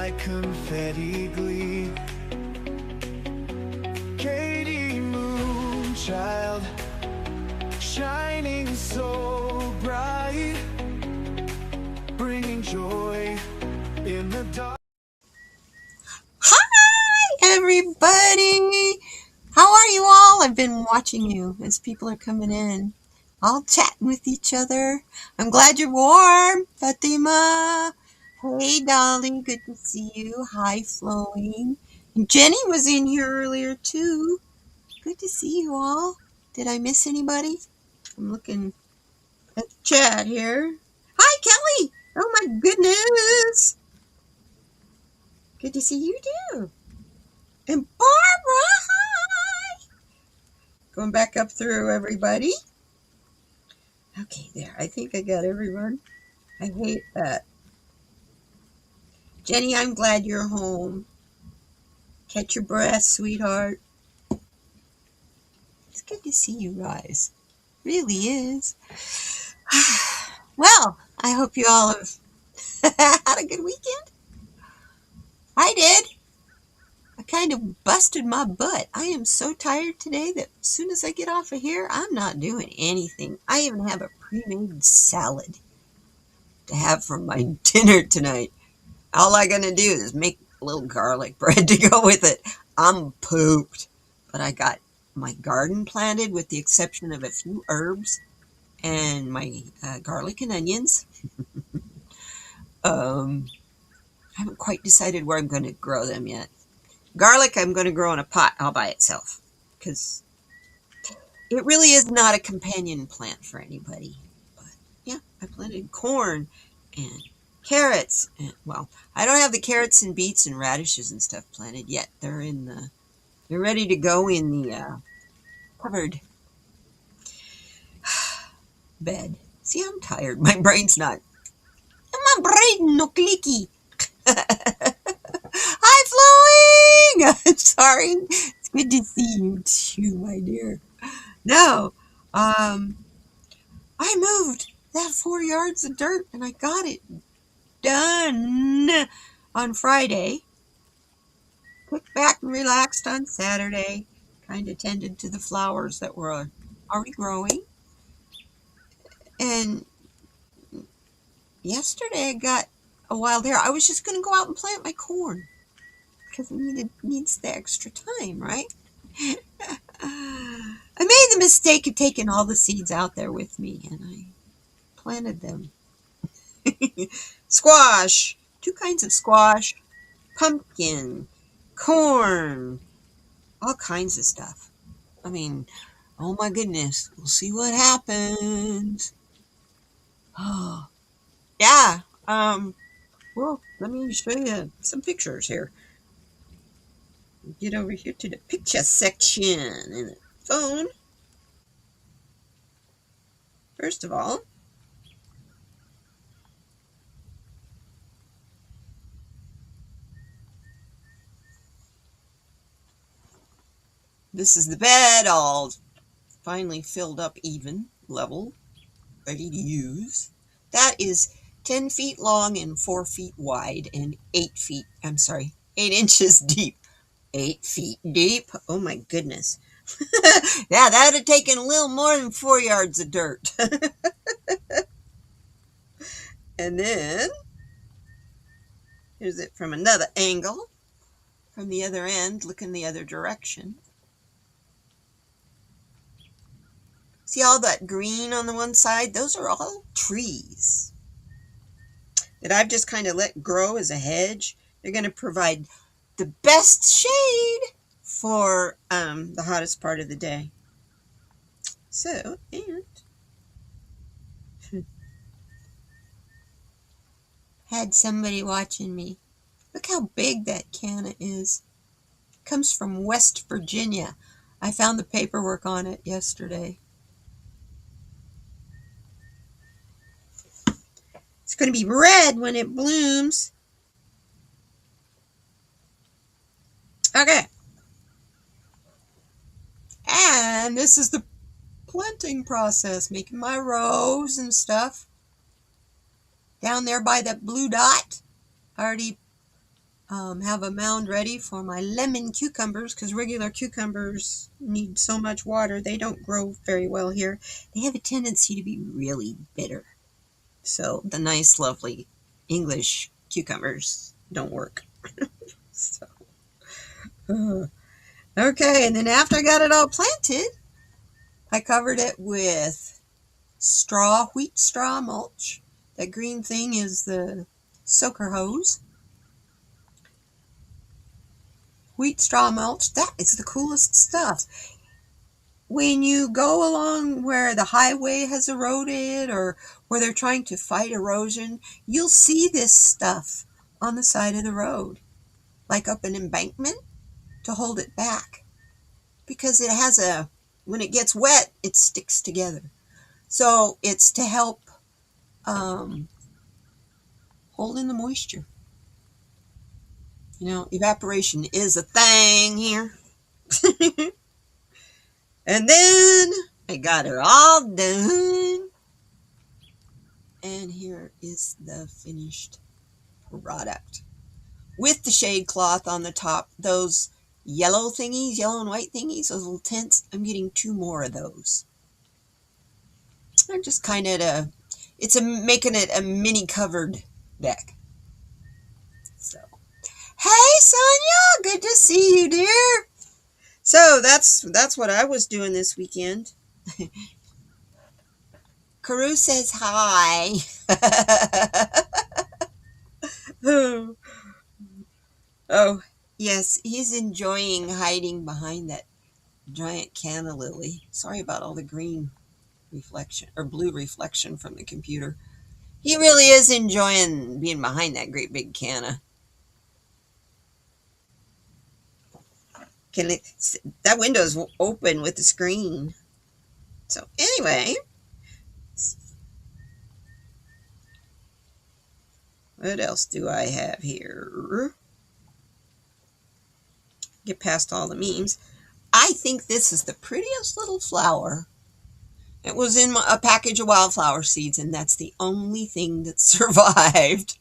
like confetti glee. Katie Moonchild, shining so bright, bringing joy in the dark. Hi, everybody. How are you all? I've been watching you as people are coming in, all chatting with each other. I'm glad you're warm, Fatima. Hey, Dolly. Good to see you. Hi, Flowing. And Jenny was in here earlier, too. Good to see you all. Did I miss anybody? I'm looking at the chat here. Hi, Kelly. Oh, my goodness. Good to see you, too. And Barbara, hi! Going back up through everybody. Okay, there. I think I got everyone. I hate that. Jenny, I'm glad you're home. Catch your breath, sweetheart. It's good to see you guys. Really is. Well, I hope you all have had a good weekend. I did. I kind of busted my butt. I am so tired today that as soon as I get off of here, I'm not doing anything. I even have a pre-made salad to have for my dinner tonight. All I gonna do is make a little garlic bread to go with it. I'm pooped. But I got my garden planted with the exception of a few herbs and my garlic and onions. I haven't quite decided where I'm going to grow them yet. Garlic I'm going to grow in a pot all by itself because it really is not a companion plant for anybody. But yeah, I planted corn and carrots. And, well, I don't have the carrots and beets and radishes and stuff planted yet. They're ready to go in the covered bed. See, I'm tired. My brain's not. My brain no clicky. Hi, Flowing! I'm sorry. It's good to see you too, my dear. No, I moved that 4 yards of dirt and I got it done on Friday. Kicked back and relaxed on Saturday. Kind of tended to the flowers that were already growing. And yesterday I got a wild hair. I was just going to go out and plant my corn because it needs the extra time, right? I made the mistake of taking all the seeds out there with me and I planted them. Squash, 2 kinds of squash, pumpkin, corn, all kinds of stuff. I mean, oh my goodness, we'll see what happens. Oh, yeah. Well, let me show you some pictures here. Get over here to the picture section in the phone. First of all, this is the bed all finally filled up even, level, ready to use. That is 10 feet long and 4 feet wide and 8 inches deep. 8 feet deep? Oh my goodness. Yeah, that would have taken a little more than 4 yards of dirt. And then, here's it from another angle. From the other end, looking the other direction. See all that green on the one side? Those are all trees that I've just kind of let grow as a hedge. They're going to provide the best shade for the hottest part of the day. So, and had somebody watching me. Look how big that canna is. It comes from West Virginia. I found the paperwork on it yesterday. It's going to be red when it blooms. Okay. And this is the planting process, making my rows and stuff. Down there by that blue dot, I already have a mound ready for my lemon cucumbers because regular cucumbers need so much water. They don't grow very well here. They have a tendency to be really bitter. So the nice, lovely English cucumbers don't work. So, okay, and then after I got it all planted, I covered it with wheat straw mulch. That green thing is the soaker hose. Wheat straw mulch, that is the coolest stuff. When you go along where the highway has eroded or where they're trying to fight erosion, you'll see this stuff on the side of the road, like up an embankment to hold it back. Because when it gets wet, it sticks together. So it's to help um, hold in the moisture. Evaporation is a thing here. And then I got her all done. And here is the finished product. With the shade cloth on the top, those yellow thingies, yellow and white thingies, those little tents, I'm getting 2 more of those. I'm just kind of making it a mini covered deck. So, hey Sonia, good to see you, dear. So that's what I was doing this weekend. Carew says hi. Oh, yes, he's enjoying hiding behind that giant canna lily. Sorry about all the green reflection or blue reflection from the computer. He really is enjoying being behind that great big canna. That window's open with the screen. So anyway, what else do I have here? Get past all the memes. I think this is the prettiest little flower. It was in a package of wildflower seeds, and that's the only thing that survived.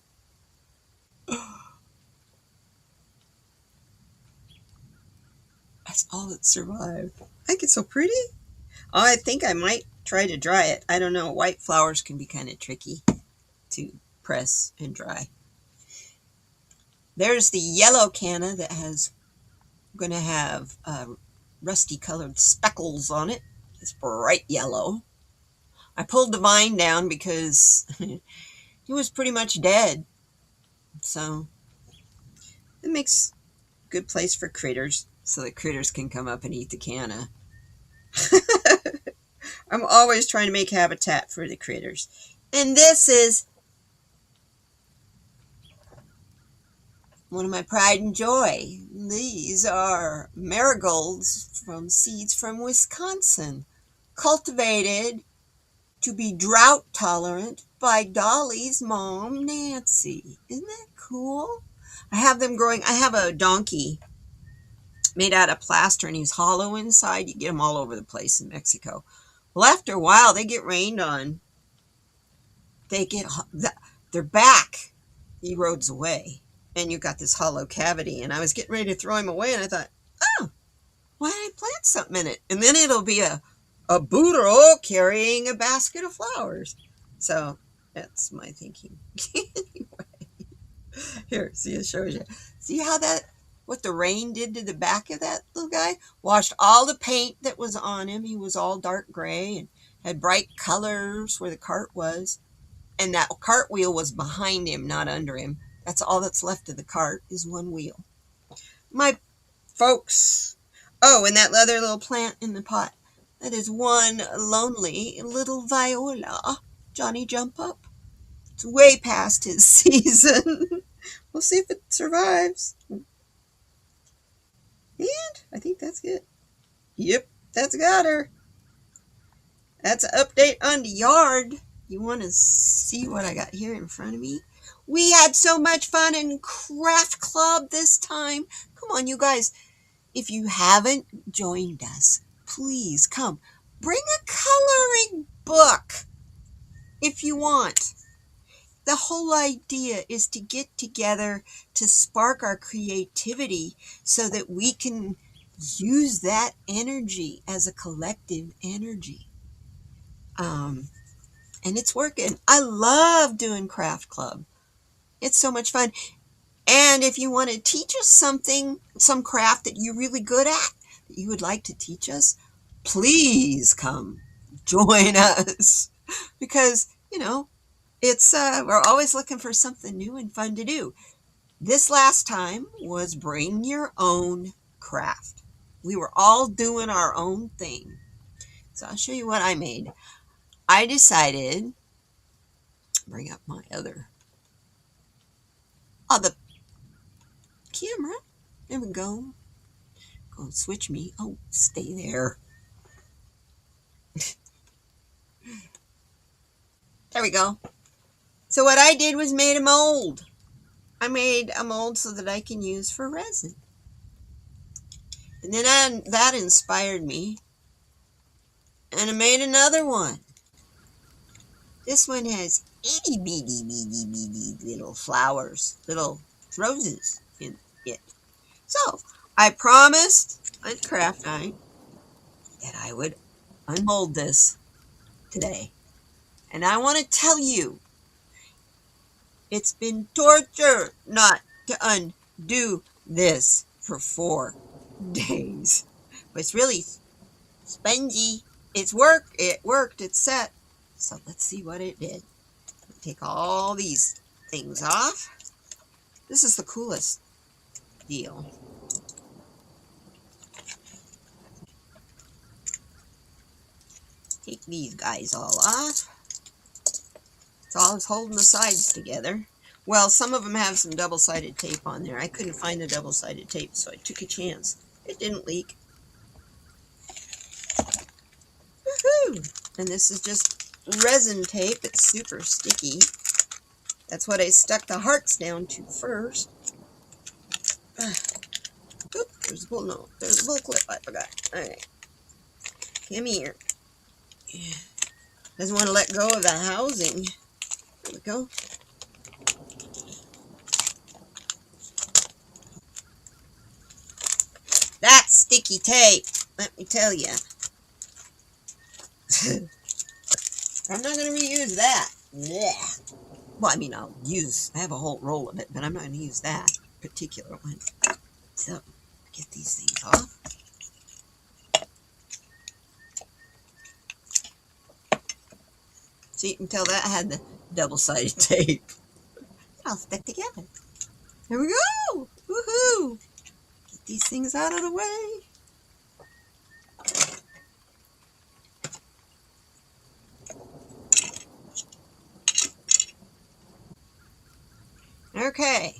That's all that survived. I think it's so pretty. I think I might try to dry it. I don't know. White flowers can be kind of tricky to press and dry. There's the yellow canna that has going to have rusty colored speckles on it. It's bright yellow. I pulled the vine down because it was pretty much dead. So it makes a good place for critters so that critters can come up and eat the canna. I'm always trying to make habitat for the critters. And this is one of my pride and joy. These are marigolds from seeds from Wisconsin, cultivated to be drought tolerant by Dolly's mom, Nancy. Isn't that cool? I have them growing. I have a donkey made out of plaster and he's hollow inside. You get them all over the place in Mexico. Well, after a while, they get rained on. Their back erodes away. And you got this hollow cavity. And I was getting ready to throw him away. And I thought, oh, why don't I plant something in it? And then it'll be a burro carrying a basket of flowers. So that's my thinking. Anyway, here, see, it shows you. See what the rain did to the back of that little guy? Washed all the paint that was on him. He was all dark gray and had bright colors where the cart was. And that cartwheel was behind him, not under him. That's all that's left of the cart is one wheel. My folks. Oh, and that other little plant in the pot. That is one lonely little viola. Johnny Jump Up. It's way past his season. We'll see if it survives. And I think that's it. Yep, that's got her. That's an update on the yard. You want to see what I got here in front of me? We had so much fun in craft club this time. Come on, you guys. If you haven't joined us, please come. Bring a coloring book if you want. The whole idea is to get together to spark our creativity so that we can use that energy as a collective energy. Um, and it's working. I love doing craft club. It's so much fun. And if you want to teach us something, some craft that you're really good at, that you would like to teach us, please come join us. Because, it's we're always looking for something new and fun to do. This last time was bring your own craft. We were all doing our own thing. So I'll show you what I made. I decided, bring up my other, the camera. There we go. Go and switch me. Oh, stay there. There we go. So what I did was made a mold. I made a mold so that I can use for resin. And then that inspired me. And I made another one. This one has itty bitty bitty bitty little flowers, little roses in it. So I promised on craft night that I would unmold this today. And I want to tell you, it's been torture not to undo this for 4 days. But it's really spongy. It worked, it's set. So let's see what it did. Take all these things off. This is the coolest deal. Take these guys all off. It's all holding the sides together. Well, some of them have some double-sided tape on there. I couldn't find the double-sided tape, so I took a chance. It didn't leak. Woohoo! And this is just resin tape. It's super sticky. That's what I stuck the hearts down to first. Oop, there's a bull clip. I forgot. Alright. Come here. Yeah. Doesn't want to let go of the housing. There we go. That's sticky tape, let me tell you. I'm not going to reuse that. Blech. Well, I mean, I have a whole roll of it, but I'm not going to use that particular one. So, get these things off. So you can tell that had the double-sided tape. I'll stick together. There we go! Woohoo! Get these things out of the way. Okay.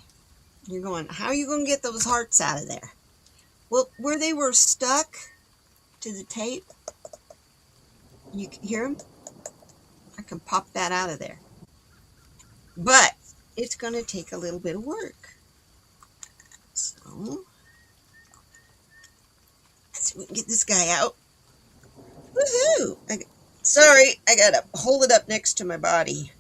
You're going, how are you going to get those hearts out of there? Well, where they were stuck to the tape, you can hear them? I can pop that out of there. But it's going to take a little bit of work. So, let's see if we can get this guy out. Woohoo! Sorry, I got to hold it up next to my body.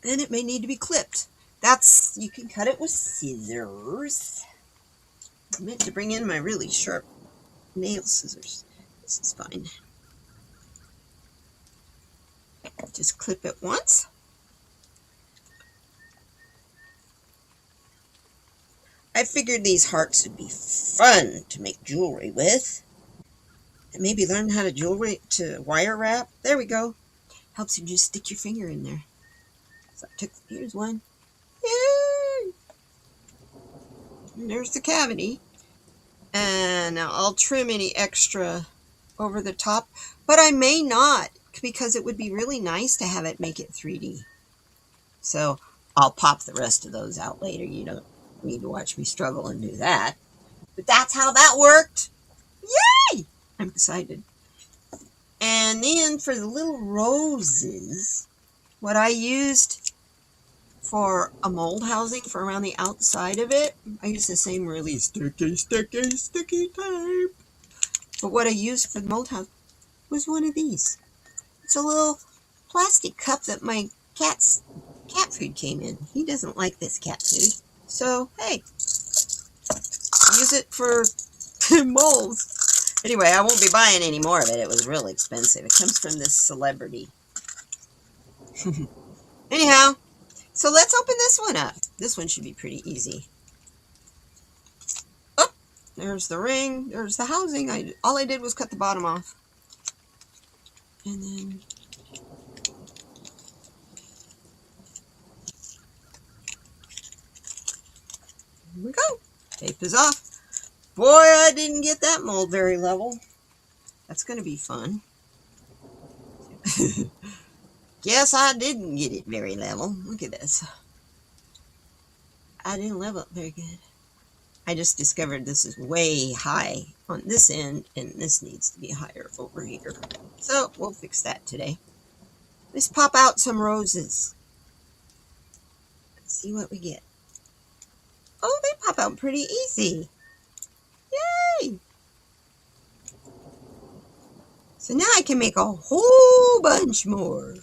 And it may need to be clipped. You can cut it with scissors. I meant to bring in my really sharp nail scissors. This is fine. Just clip it once. I figured these hearts would be fun to make jewelry with. And maybe learn how to wire wrap. There we go. Helps you just stick your finger in there. So here's one. Yay! And there's the cavity. And now I'll trim any extra over the top. But I may not, because it would be really nice to have it make it 3D. So I'll pop the rest of those out later. You don't need to watch me struggle and do that. But that's how that worked. Yay! I'm excited. And then for the little roses, what I used for a mold housing for around the outside of it, I used the same really sticky tape. But what I used for the mold house was one of these. It's a little plastic cup that my cat's cat food came in. He doesn't like this cat food. So, hey, use it for molds. Anyway, I won't be buying any more of it. It was real expensive. It comes from this celebrity. Anyhow, so let's open this one up. This one should be pretty easy. Oh, there's the ring. There's the housing. All I did was cut the bottom off. And then here we go. Tape is off. Boy, I didn't get that mold very level. That's going to be fun. Guess I didn't get it very level. Look at this. I didn't level it very good. I just discovered this is way high on this end, and this needs to be higher over here. So we'll fix that today. Let's pop out some roses. Let's see what we get. Oh, they pop out pretty easy. Yay! So now I can make a whole bunch more.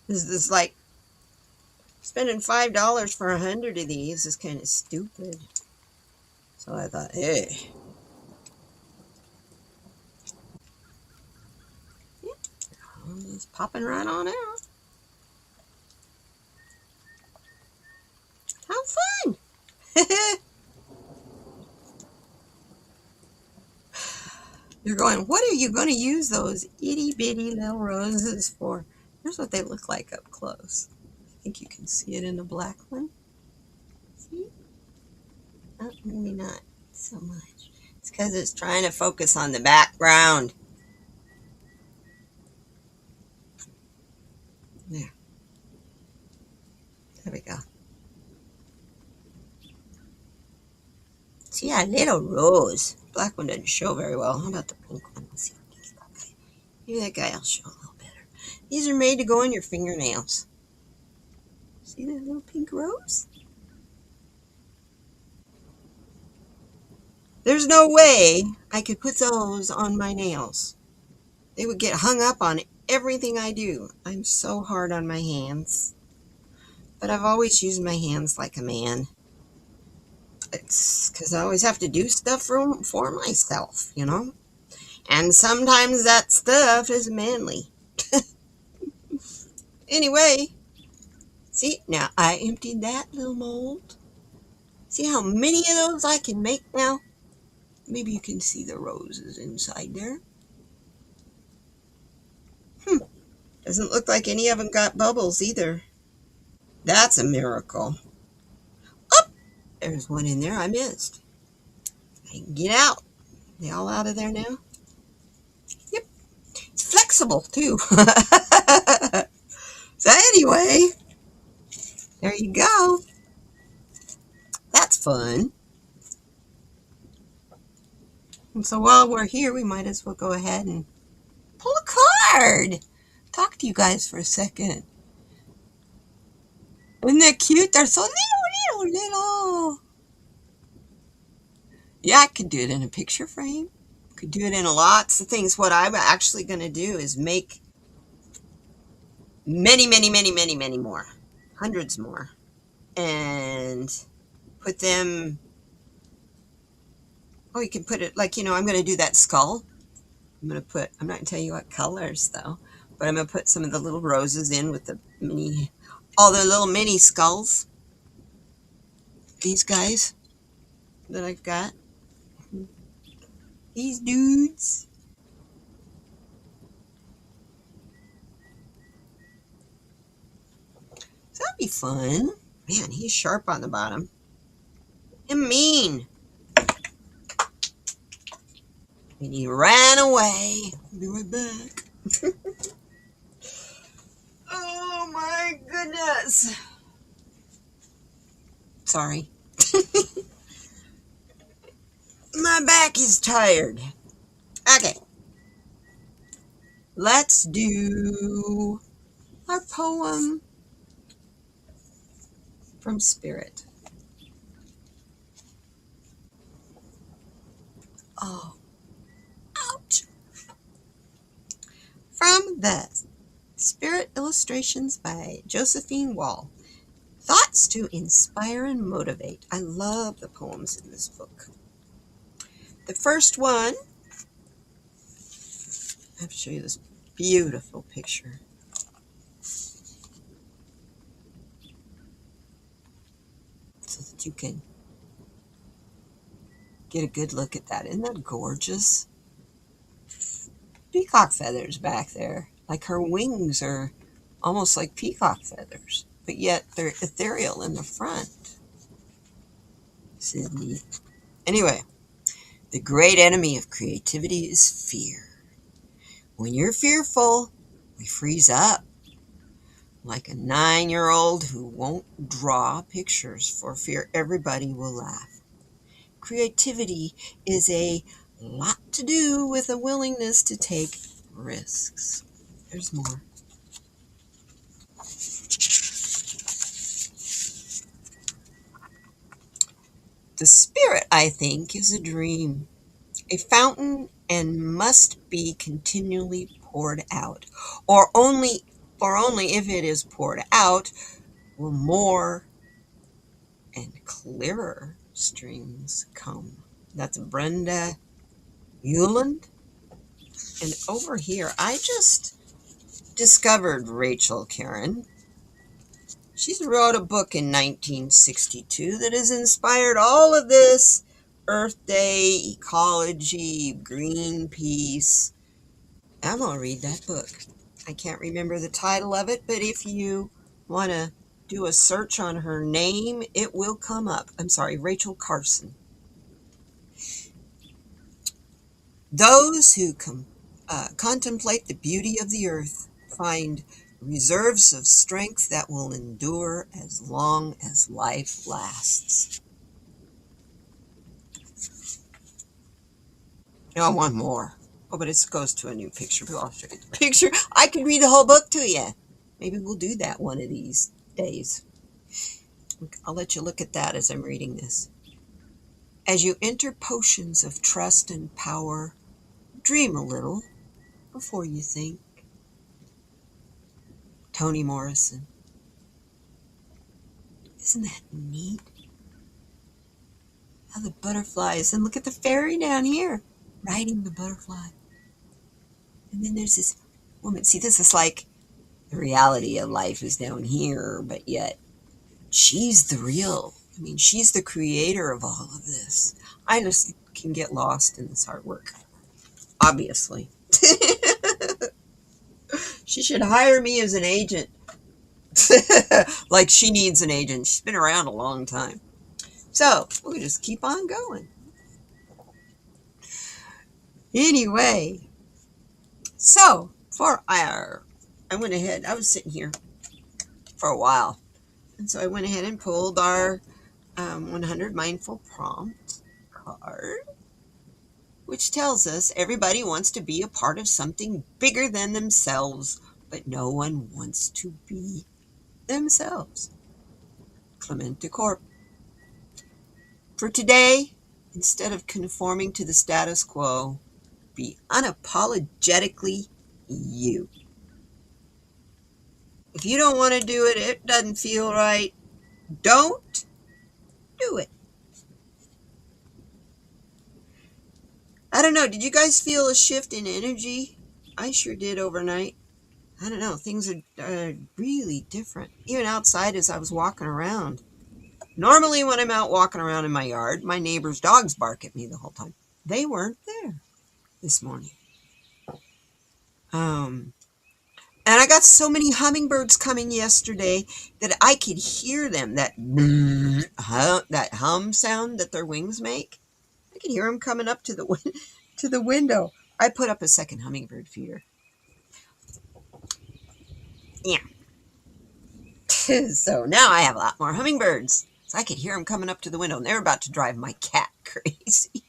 This is like spending $5 for 100 of these is kind of stupid. So I thought, hey. Yeah, just popping right on out. How fun! You're going, what are you going to use those itty bitty little roses for? Here's what they look like up close. I think you can see it in the black one. See? Oh, maybe not so much. It's because it's trying to focus on the background. There. There we go. See, a little rose. Black one doesn't show very well. How about the pink one? Let's see what this guy. Maybe that guy will show a little better. These are made to go on your fingernails. See that little pink rose? There's no way I could put those on my nails. They would get hung up on everything I do. I'm so hard on my hands. But I've always used my hands like a man. It's because I always have to do stuff for myself, you know? And sometimes that stuff is manly. Anyway, see, now I emptied that little mold. See how many of those I can make now? Maybe you can see the roses inside there. Doesn't look like any of them got bubbles either. That's a miracle. Oh, there's one in there I missed. I can get out. They all out of there now? Yep. It's flexible too. So anyway, there you go. That's fun. And so while we're here, we might as well go ahead and pull a card. Talk to you guys for a second. Isn't that cute? They're so little. Yeah, I could do it in a picture frame. Could do it in lots of things. What I'm actually going to do is make many more. Hundreds more. And put them... Oh, you can put it like, I'm going to do that skull. I'm not going to tell you what colors though, but I'm going to put some of the little roses in with all the little mini skulls. These guys that I've got. These dudes. So that'd be fun. Man, he's sharp on the bottom. And mean. And he ran away. I'll be right back. Oh my goodness. Sorry. My back is tired. Okay. Let's do our poem from Spirit. Oh. Ouch. from the Spirit Illustrations by Josephine Wall. Thoughts to inspire and motivate. I love the poems in this book. The first one, I have to show you this beautiful picture. So that you can get a good look at that. Isn't that gorgeous? Peacock feathers back there. Like her wings are almost like peacock feathers, but yet they're ethereal in the front. This is neat. Anyway, the great enemy of creativity is fear. When you're fearful, we freeze up like a 9-year-old who won't draw pictures for fear everybody will laugh. Creativity is a lot to do with a willingness to take risks. There's more. The spirit, I think, is a dream, a fountain, and must be continually poured out, or only if it is poured out will more and clearer streams come. That's Brenda Euland. And over here, I just discovered Rachel Karen. She wrote a book in 1962 that has inspired all of this: Earth Day, ecology, Greenpeace. I'm going to read that book. I can't remember the title of it, but if you want to do a search on her name, it will come up. I'm sorry, Rachel Carson. Those who contemplate the beauty of the earth find reserves of strength that will endure as long as life lasts. Now I want more. Oh, but it goes to a new picture. I'll show you the picture. I could read the whole book to you. Maybe we'll do that one of these days. I'll let you look at that as I'm reading this. As you enter potions of trust and power, dream a little before you think. Toni Morrison. Isn't that neat? How the butterflies, and look at the fairy down here riding the butterfly. And then there's this woman. See, this is like the reality of life is down here, but yet she's the real. I mean, she's the creator of all of this. I just can get lost in this artwork, obviously. She should hire me as an agent. Like she needs an agent. She's been around a long time. So we'll just keep on going. Anyway, so I went ahead. I was sitting here for a while, and so I went ahead and pulled our 100 Mindful Prompt card, which tells us everybody wants to be a part of something bigger than themselves, but no one wants to be themselves. Clement de Corp. For today, instead of conforming to the status quo, be unapologetically you. If you don't want to do it, it doesn't feel right, don't do it. I don't know, did you guys feel a shift in energy? I sure did overnight. I don't know, things are really different. Even outside as I was walking around. Normally when I'm out walking around in my yard, my neighbor's dogs bark at me the whole time. They weren't there this morning. And I got so many hummingbirds coming yesterday that I could hear them, that hum sound that their wings make. I could hear them coming up to the window. I put up a second hummingbird feeder. Yeah. So now I have a lot more hummingbirds. So I could hear them coming up to the window, and they're about to drive my cat crazy.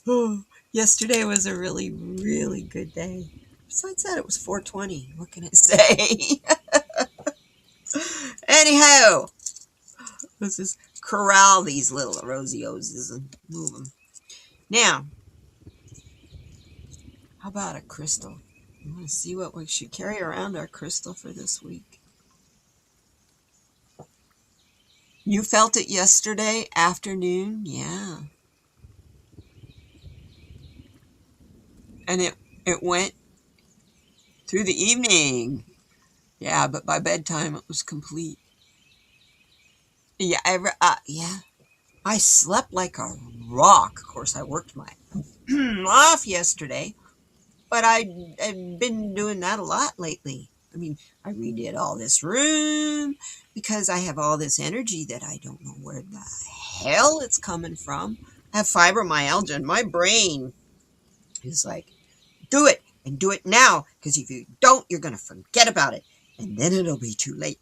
Oh, yesterday was a really, really good day. Besides that, it was 4:20. What can I say? Anyhow, let's just corral these little rosioses and move them. Now, How about a crystal? You want to see what we should carry around our crystal for this week? You felt it yesterday afternoon? Yeah. And it went through the evening. Yeah, but by bedtime it was complete. Yeah, yeah. I slept like a rock. Of course, I worked my off yesterday, but I've been doing that a lot lately. I mean, I redid all this room because I have all this energy that I don't know where the hell it's coming from. I have fibromyalgia, and my brain is like, do it and do it now, because if you don't, you're going to forget about it, and then it'll be too late.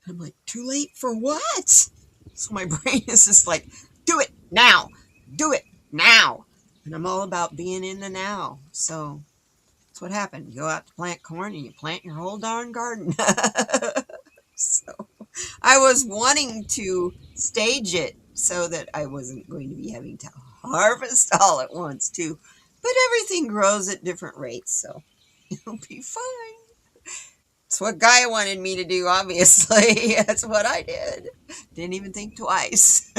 I'm like, too late for what? So my brain is just like, do it now, do it now. And I'm all about being in the now. So that's what happened. You go out to plant corn and you plant your whole darn garden. So I was wanting to stage it so that I wasn't going to be having to harvest all at once too. But everything grows at different rates, so it'll be fine. It's what Guy wanted me to do, obviously. That's what I did. Didn't even think twice.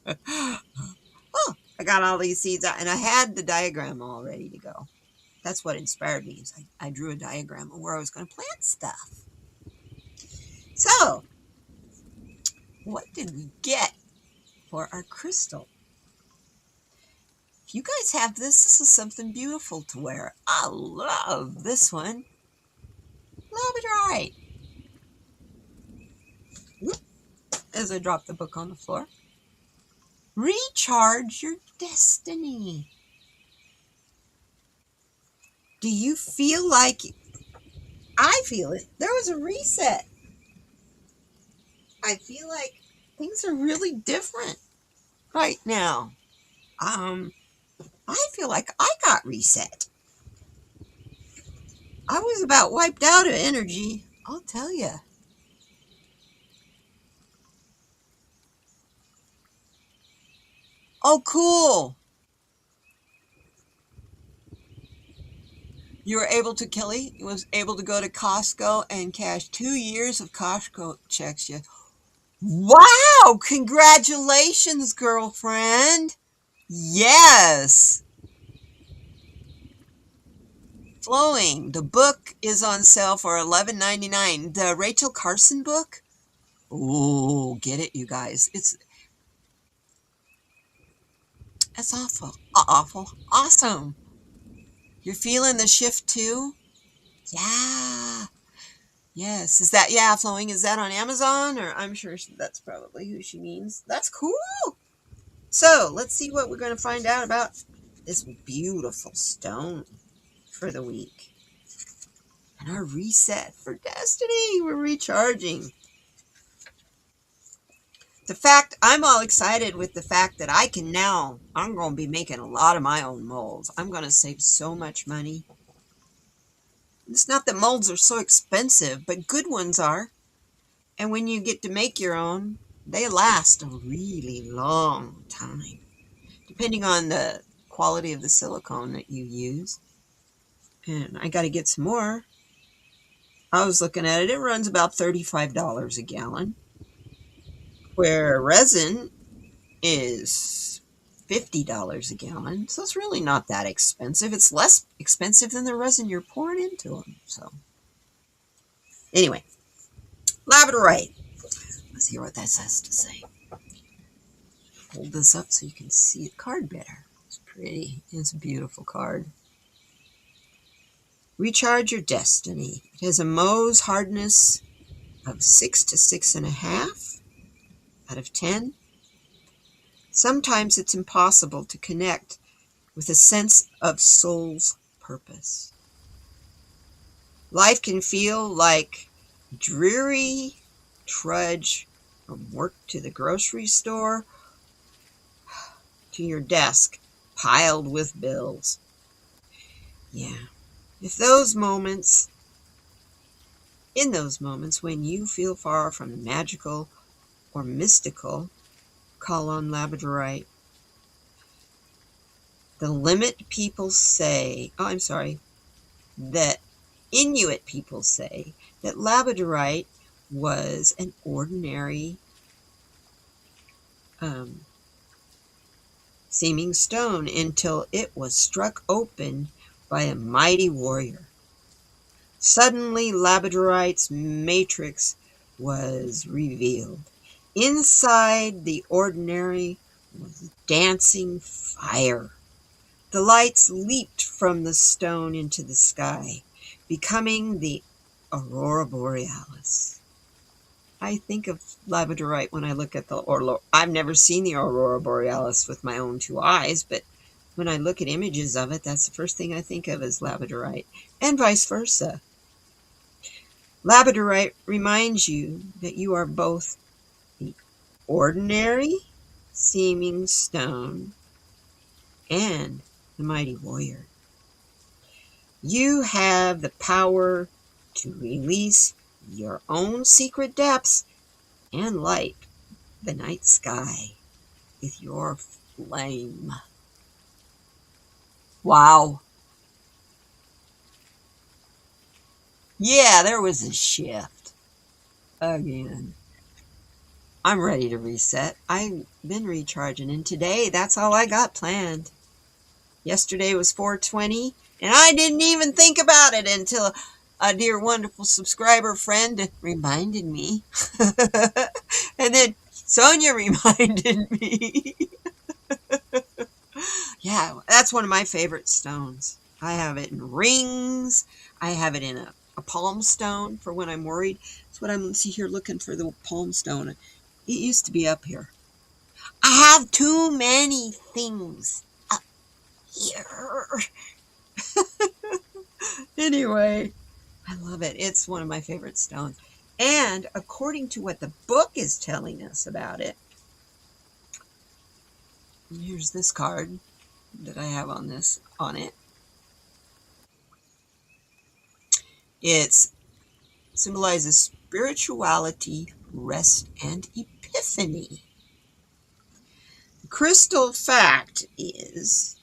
Oh, I got all these seeds out, and I had the diagram all ready to go. That's what inspired me. Is I drew a diagram of where I was going to plant stuff. So, what did we get for our crystal? If you guys have this is something beautiful to wear. I love this one. Labradorite. As I drop the book on the floor. Recharge your destiny. Do you feel like, I feel it, there was a reset. I feel like things are really different right now. I feel like I got reset. I was about wiped out of energy, I'll tell you. Oh, cool. You were able to, Kelly was able to go to Costco and cash 2 years of Costco checks. Yeah. Wow! Congratulations, girlfriend. Yes. Flowing. The book is on sale for $11.99. The Rachel Carson book. Oh, get it, you guys. It's awful, awesome. You're feeling the shift too? Yeah. Yes. Is that, yeah, Flowing, is that on Amazon? Or I'm sure that's probably who she means. That's cool. So let's see what we're going to find out about this beautiful stone for the week. And our reset for destiny. We're recharging. The fact, I'm all excited with the fact that I'm going to be making a lot of my own molds. I'm going to save so much money. It's not that molds are so expensive, but good ones are. And when you get to make your own, they last a really long time, depending on the quality of the silicone that you use. And I got to get some more. I was looking at it. It runs about $35 a gallon, where resin is $50 a gallon. So it's really not that expensive. It's less expensive than the resin you're pouring into them. So anyway, labradorite. Let's hear what that has to say. Hold this up so you can see the card better. It's pretty. It's a beautiful card. Recharge your destiny. It has a Mohs hardness of 6 to 6.5 out of 10. Sometimes it's impossible to connect with a sense of soul's purpose. Life can feel like dreary trudge from work to the grocery store to your desk piled with bills. Yeah. In those moments when you feel far from the magical or mystical, call on labradorite. The limit people say, oh, I'm sorry, that Inuit people say that labradorite was an ordinary um, seeming stone until it was struck open by a mighty warrior. Suddenly, labradorite's matrix was revealed. Inside the ordinary was dancing fire. The lights leaped from the stone into the sky, becoming the aurora borealis. I think of labradorite when I look at I've never seen the aurora borealis with my own two eyes, but when I look at images of it, that's the first thing I think of is labradorite, and vice versa. Labradorite reminds you that you are both the ordinary seeming stone and the mighty warrior. You have the power to release your own secret depths and light the night sky with your flame. Wow. Yeah, there was a shift again. I'm ready to reset. I've been recharging, and today that's all I got planned. Yesterday was 420, and I didn't even think about it until a dear, wonderful subscriber friend reminded me. And then Sonia reminded me. Yeah, that's one of my favorite stones. I have it in rings. I have it in a palm stone for when I'm worried. That's what I'm here looking for, the palm stone. It used to be up here. I have too many things up here. Anyway, I love it. It's one of my favorite stones. And according to what the book is telling us about it, here's this card that I have on it. It symbolizes spirituality, rest, and epiphany. The crystal fact is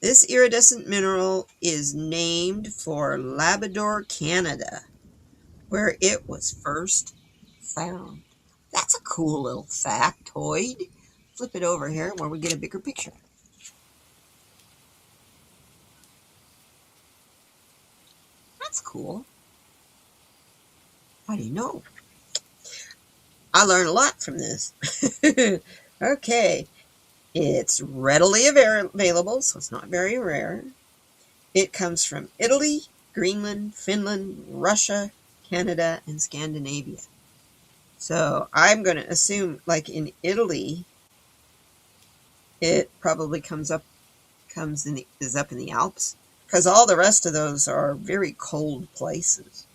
this iridescent mineral is named for Labrador, Canada, where it was first found. That's a cool little factoid. Flip it over here where we get a bigger picture. That's cool. I didn't know. I learned a lot from this. Okay. It's readily available, so it's not very rare. It comes from Italy, Greenland, Finland, Russia, Canada, and Scandinavia. So I'm going to assume, like in Italy, it probably is up in the Alps, because all the rest of those are very cold places.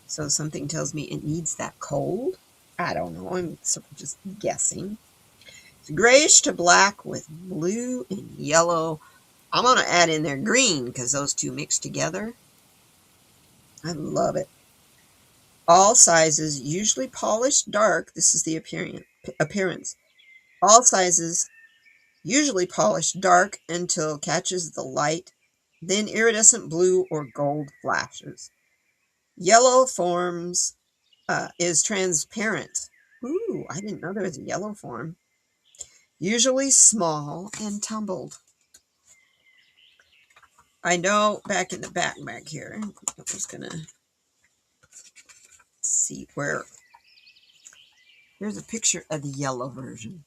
So something tells me it needs that cold. I don't know. I'm sort of just guessing. It's grayish to black with blue and yellow. I'm going to add in there green because those two mix together. I love it. All sizes, usually polished dark. This is the appearance. All sizes, usually polished dark until catches the light, then iridescent blue or gold flashes. Yellow forms is transparent. Ooh, I didn't know there was a yellow form. Usually small and tumbled. I know back in the back here, I'm just going to see where. Here's a picture of the yellow version.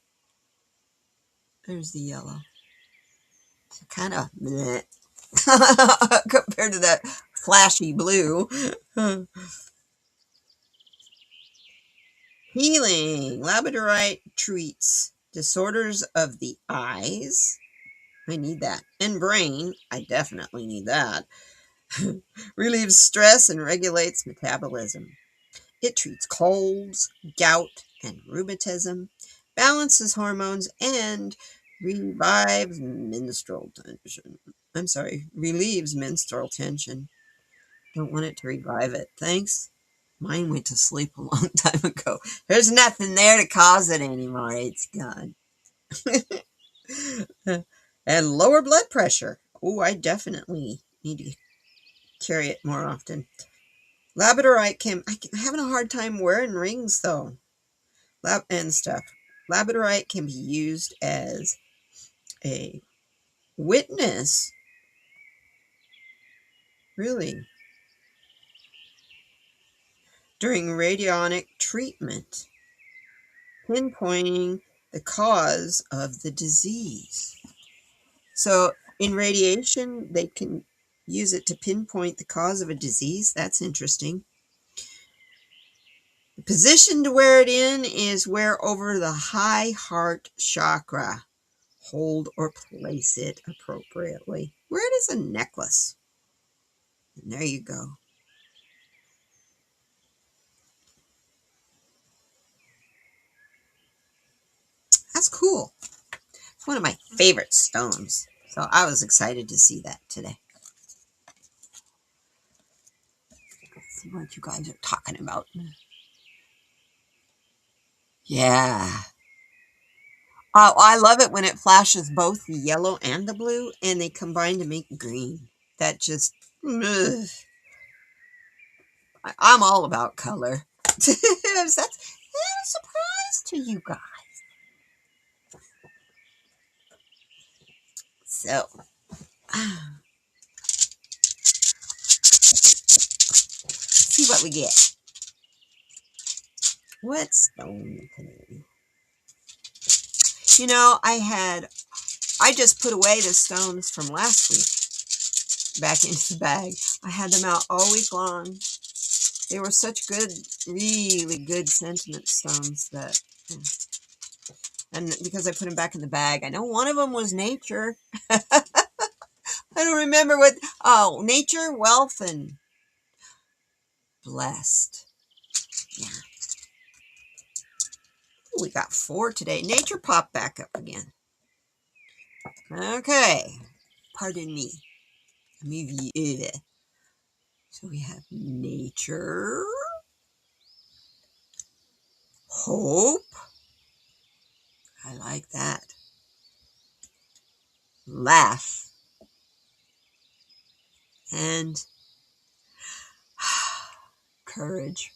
There's the yellow. It's kind of bleh compared to that flashy blue. Healing. Labradorite treats disorders of the eyes. I need that. And brain. I definitely need that. Relieves stress and regulates metabolism. It treats colds, gout, and rheumatism, balances hormones, and relieves menstrual tension. Don't want it to revive it. Thanks. Mine went to sleep a long time ago. There's nothing there to cause it anymore. It's gone. And lower blood pressure. Oh, I definitely need to carry it more often. Labradorite I'm having a hard time wearing rings though. And stuff. Labradorite can be used as a witness, really, during radionic treatment, pinpointing the cause of the disease. So in radiation, they can use it to pinpoint the cause of a disease. That's interesting. The position to wear it in is wear over the high heart chakra. Hold or place it appropriately. Wear it as a necklace. And there you go. That's cool. It's one of my favorite stones. So I was excited to see that today. Let's see what you guys are talking about. Yeah. Oh, I love it when it flashes both the yellow and the blue and they combine to make green. That just, ugh. I'm all about color. That's a surprise to you guys. So, see what we get. What stone today? You know, I just put away the stones from last week back into the bag. I had them out all week long. They were such good, really good sentiment stones that, and because I put them back in the bag, I know one of them was nature. I don't remember what, oh, nature, wealth, and blessed. Yeah. Ooh, we got 4 today. Nature popped back up again. Okay. Pardon me. So we have nature, hope. I like that. Laugh. And courage.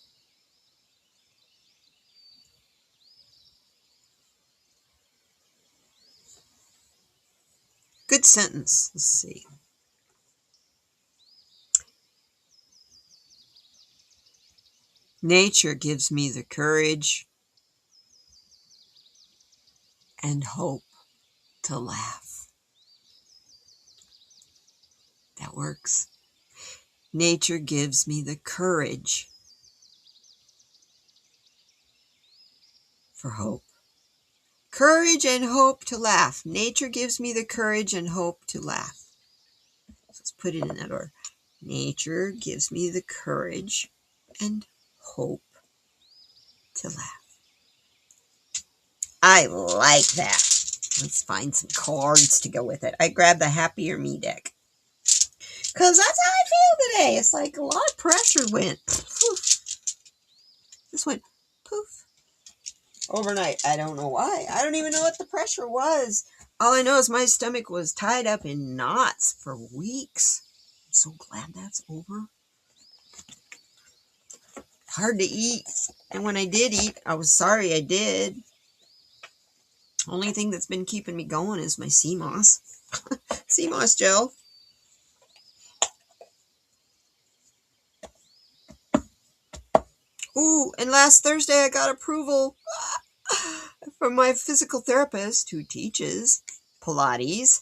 Good sentence. Let's see. Nature gives me the courage and hope to laugh. That works. Nature gives me the courage for hope. Courage and hope to laugh. Nature gives me the courage and hope to laugh. So let's put it in that order. Nature gives me the courage and hope to laugh. I like that. Let's find some cards to go with it. I grabbed the Happier Me deck. Because that's how I feel today. It's like a lot of pressure went poof. Just went poof. Overnight. I don't know why. I don't even know what the pressure was. All I know is my stomach was tied up in knots for weeks. I'm so glad that's over. Hard to eat. And when I did eat, I was sorry I did. Only thing that's been keeping me going is my sea moss. Sea moss gel. Ooh, and last Thursday I got approval from my physical therapist who teaches Pilates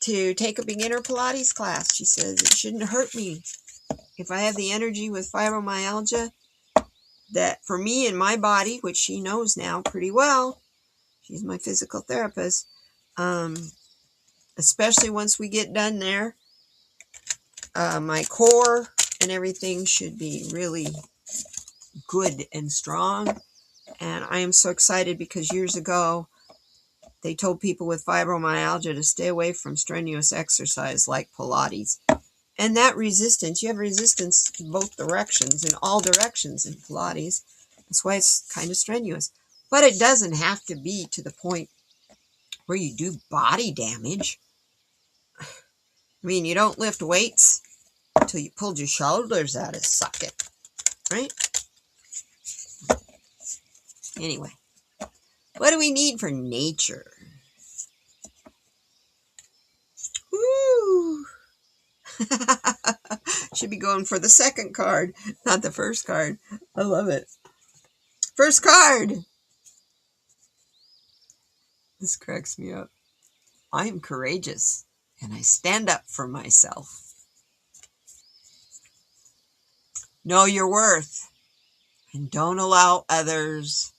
to take a beginner Pilates class. She says it shouldn't hurt me if I have the energy with fibromyalgia that for me and my body, which she knows now pretty well. She's my physical therapist. Especially once we get done there, my core and everything should be really good and strong. And I am so excited because years ago, they told people with fibromyalgia to stay away from strenuous exercise like Pilates. And that resistance, you have resistance in both directions, in all directions in Pilates. That's why it's kind of strenuous. But it doesn't have to be to the point where you do body damage. I mean, you don't lift weights until you pulled your shoulders out of socket, right? Anyway, what do we need for nature? Woo! Should be going for the second card, not the first card. I love it. First card. This cracks me up. I am courageous and I stand up for myself. Know your worth and don't allow others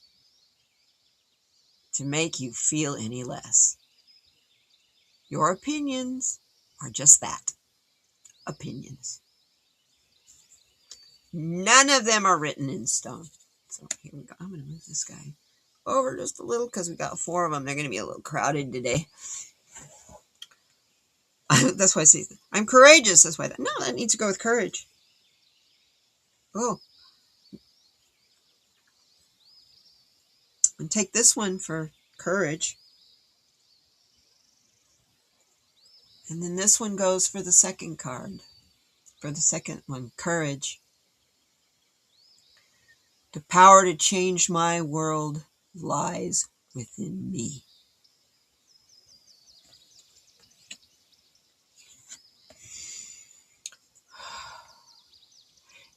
to make you feel any less. Your opinions are just that, opinions. None of them are written in stone. So here we go. I'm going to move this guy over just a little because we got 4 of them. They're going to be a little crowded today. That's why I say I'm courageous. That's why no, that needs to go with courage. Oh, and take this one for courage. And then this one goes for the second card. For the second one, courage. The power to change my world lies within me.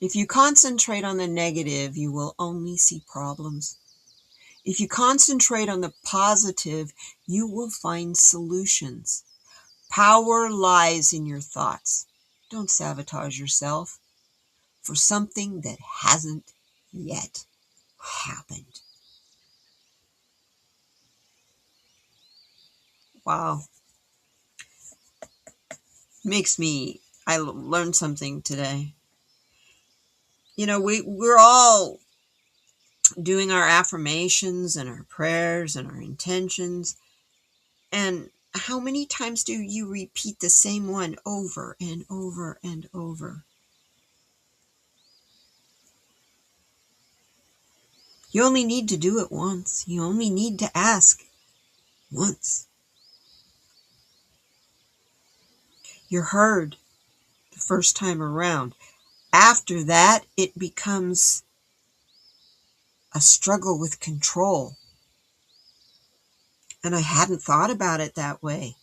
If you concentrate on the negative, you will only see problems. If you concentrate on the positive, you will find solutions. Power lies in your thoughts. Don't sabotage yourself for something that hasn't yet happened. Wow. I learned something today. You know, we're all doing our affirmations and our prayers and our intentions. And how many times do you repeat the same one over and over and over? You only need to do it once. You only need to ask once. You're heard the first time around. After that, it becomes a struggle with control. And I hadn't thought about it that way.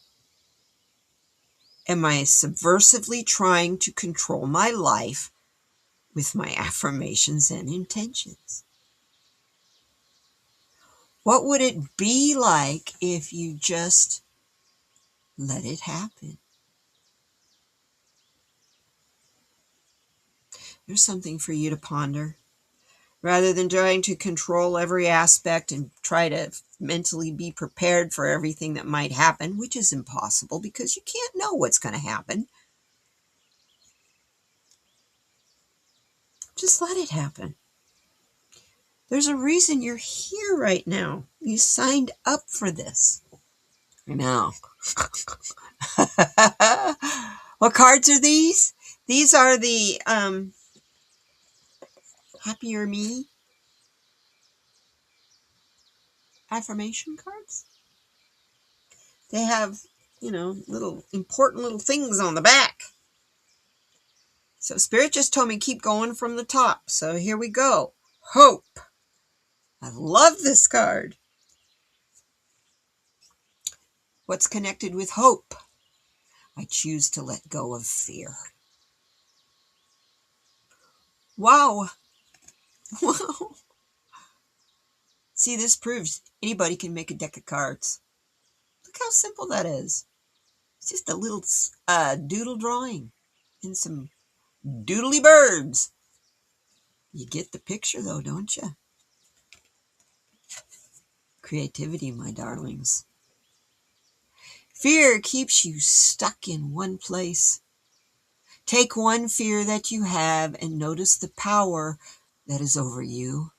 Am I subversively trying to control my life with my affirmations and intentions? What would it be like if you just let it happen? There's something for you to ponder. Rather than trying to control every aspect and try to mentally be prepared for everything that might happen, which is impossible because you can't know what's going to happen. Just let it happen. There's a reason you're here right now. You signed up for this. I know. What cards are these? These are the Happier Me affirmation cards. They have, little important little things on the back. So Spirit just told me keep going from the top. So here we go. Hope. I love this card. What's connected with hope? I choose to let go of fear. Wow. Wow. See, this proves anybody can make a deck of cards. Look how simple that is. It's just a little doodle drawing and some doodly birds. You get the picture though, don't you? Creativity, my darlings. Fear keeps you stuck in one place. Take one fear that you have and notice the power that is over you,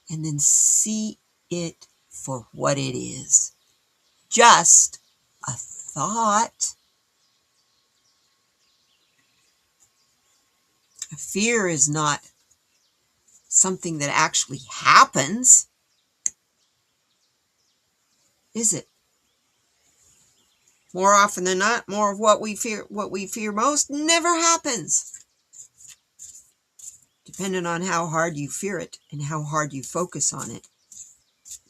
and then see it for what it is. Just a thought. Fear is not something that actually happens, is it? More often than not, more of what we fear most never happens. Depending on how hard you fear it and how hard you focus on it.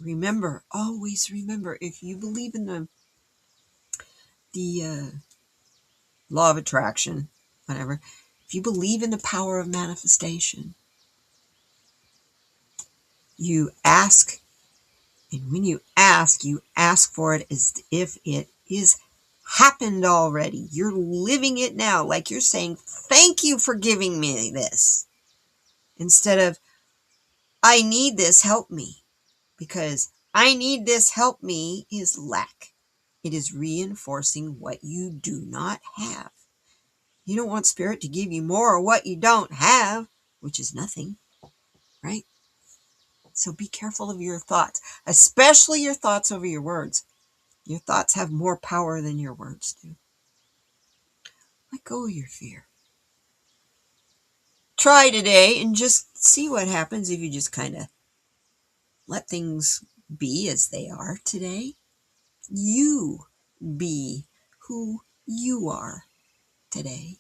Remember, always remember, if you believe in the law of attraction, whatever, if you believe in the power of manifestation, you ask, and when you ask for it as if it is happened already. You're living it now, like you're saying, thank you for giving me this, instead of, I need this, help me. Because I need this, help me is lack. It is reinforcing what you do not have. You don't want Spirit to give you more of what you don't have, which is nothing, right? So be careful of your thoughts, especially your thoughts over your words. Your thoughts have more power than your words do. Let go of your fear. Try today and just see what happens if you just kind of let things be as they are today. You be who you are today.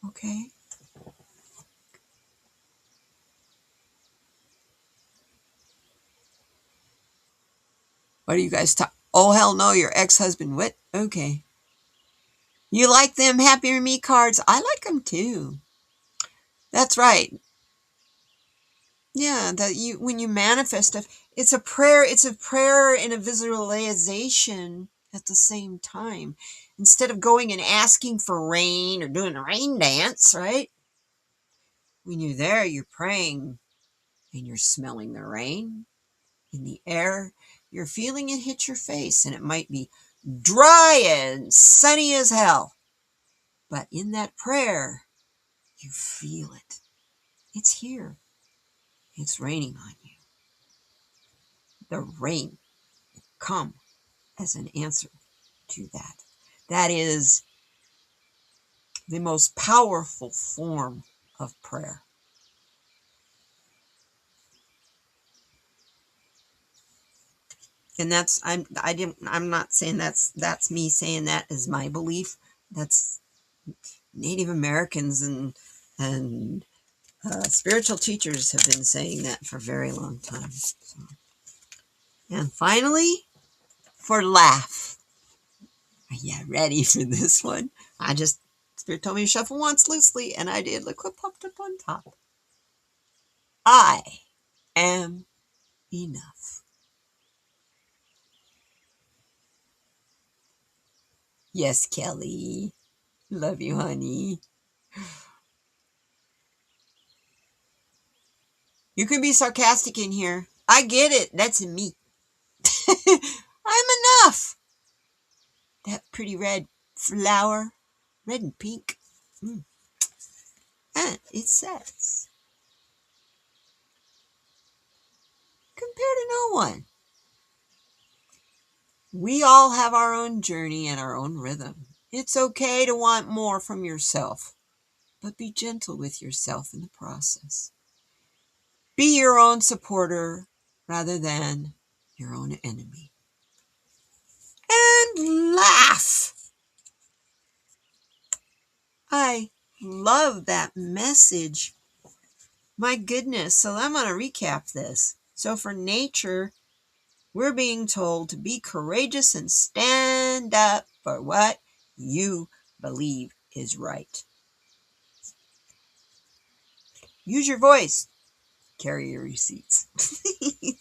Okay? What are you guys talking? Oh, hell no, your ex-husband. What? Okay. You like them Happy Me cards? I like them too. That's right. Yeah, that you when you manifest stuff, it's a prayer and a visualization at the same time. Instead of going and asking for rain or doing a rain dance, right? When you're there, you're praying and you're smelling the rain in the air. You're feeling it hit your face, and it might be dry and sunny as hell. But in that prayer, you feel it. It's here. It's raining on you. The rain will come as an answer to that. That is the most powerful form of prayer. And I'm not saying that's me saying that as my belief. That's Native Americans and spiritual teachers have been saying that for a very long time. So. And finally, for laugh. Are you ready for this one? Spirit told me to shuffle once loosely, and I did. Look what popped up on top. I am enough. Yes, Kelly. Love you, honey. You can be sarcastic in here. I get it. That's me. I'm enough. That pretty red flower, red and pink. And it says, compared to no one. We all have our own journey and our own rhythm. It's okay to want more from yourself, but be gentle with yourself in the process. Be your own supporter rather than your own enemy. And laugh. I love that message. My goodness. So I'm going to recap this. So for nature, we're being told to be courageous and stand up for what you believe is right. Use your voice. Carry your receipts.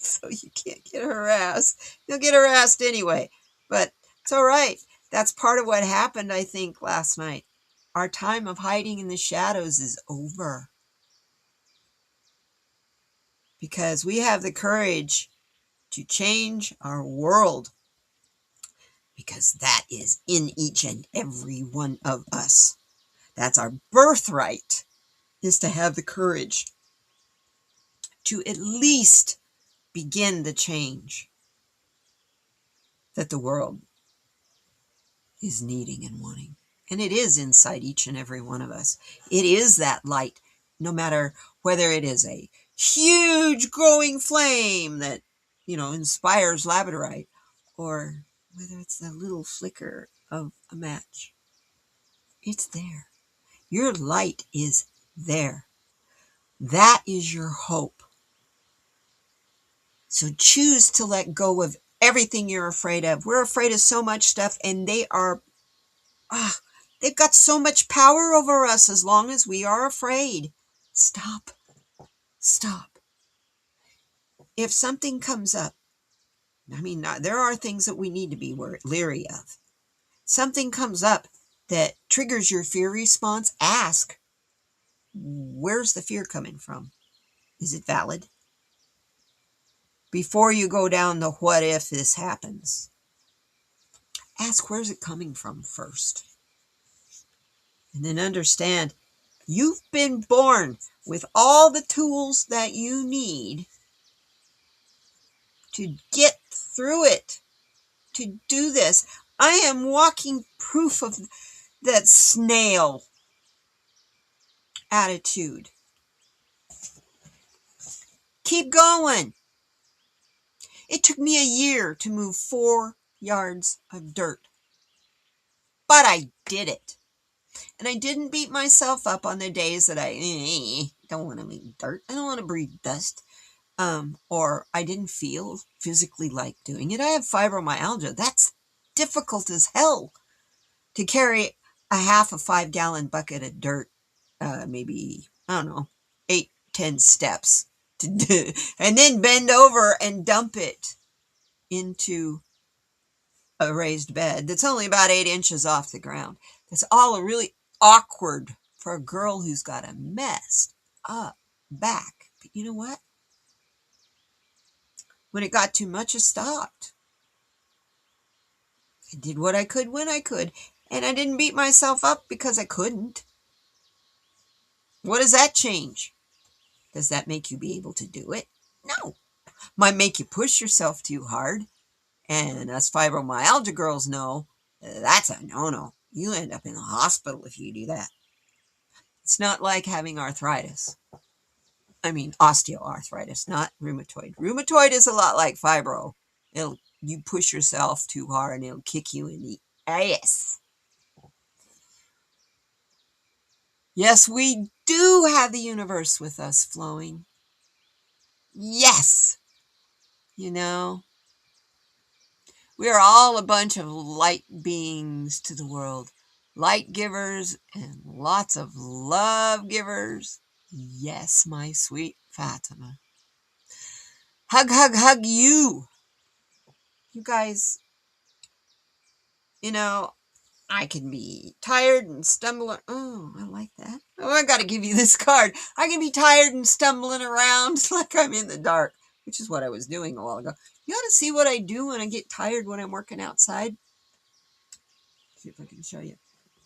So you can't get harassed. You'll get harassed anyway. But it's all right. That's part of what happened, I think, last night. Our time of hiding in the shadows is over. Because we have the courage to change our world. Because that is in each and every one of us. That's our birthright, is to have the courage to at least begin the change that the world is needing and wanting. And it is inside each and every one of us. It is that light, no matter whether it is a huge growing flame that, inspires labradorite, or whether it's the little flicker of a match, it's there. Your light is there. That is your hope. So choose to let go of everything you're afraid of. We're afraid of so much stuff, and they've got so much power over us as long as we are afraid. Stop. Stop. If something comes up, there are things that we need to be leery of. Something comes up that triggers your fear response, ask, where's the fear coming from? Is it valid? Before you go down the what if this happens, ask where's it coming from first. And then understand you've been born with all the tools that you need to get through it, to do this. I am walking proof of that snail attitude. Keep going. It took me a year to move 4 yards of dirt, but I did it. And I didn't beat myself up on the days that I don't want to move dirt. I don't want to breathe dust. Or I didn't feel physically like doing it. I have fibromyalgia. That's difficult as hell to carry a half a 5-gallon bucket of dirt, maybe, 8, 10 steps to do, and then bend over and dump it into a raised bed that's only about 8 inches off the ground. That's all really awkward for a girl who's got a messed up back. But you know what? When it got too much, I stopped. I did what I could when I could, and I didn't beat myself up because I couldn't. What does that change? Does that make you be able to do it? No. Might make you push yourself too hard. And us fibromyalgia girls know that's a no-no. You end up in the hospital if you do that. It's not like having arthritis. Osteoarthritis, not rheumatoid. Rheumatoid is a lot like fibro. You push yourself too hard and it'll kick you in the ass. Yes, we do have the universe with us flowing. Yes. We are all a bunch of light beings to the world. Light givers and lots of love givers. Yes, my sweet Fatima. Hug, hug, hug you. You guys, I can be tired and stumbling. Oh, I like that. Oh, I got to give you this card. I can be tired and stumbling around like I'm in the dark, which is what I was doing a while ago. You ought to see what I do when I get tired when I'm working outside. See if I can show you.